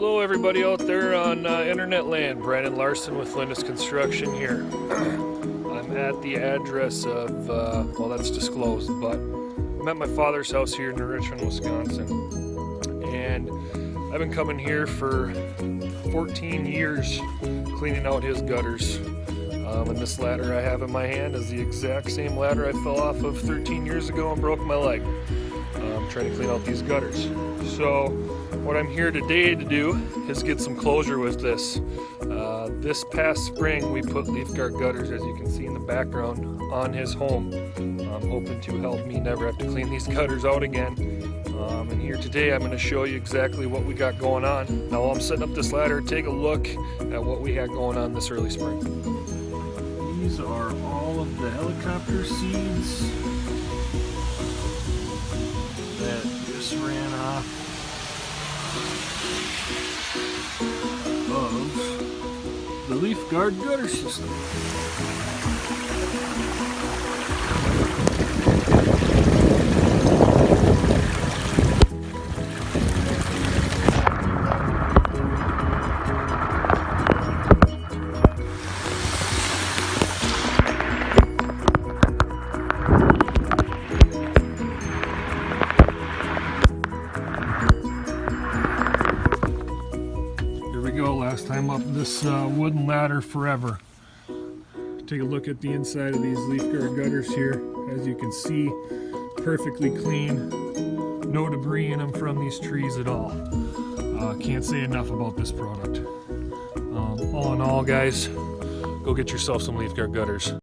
Hello everybody out there on internet land. Brandon Larson with Lindis Construction here. I'm at the address of, well, that's disclosed, but I'm at my father's house here in Richmond, Wisconsin. And I've been coming here for 14 years cleaning out his gutters. And this ladder I have in my hand is the exact same ladder I fell off of 13 years ago and broke my leg. Trying to clean out these gutters. So what I'm here today to do is get some closure with this. This past spring we put LeafGuard Gutters, as you can see in the background, on his home. I'm hoping to help me never have to clean these gutters out again. And here today I'm going to show you exactly what we got going on. Now while I'm setting up this ladder, take a look at what we had going on this early spring. These are all of the helicopter seeds that just ran off of the LeafGuard gutter system. Last time up this wooden ladder forever. Take a look at the inside of these LeafGuard gutters here. As you can see, perfectly clean, no debris in them from these trees at all. Can't say enough about this product. All in all, guys, go get yourself some LeafGuard gutters.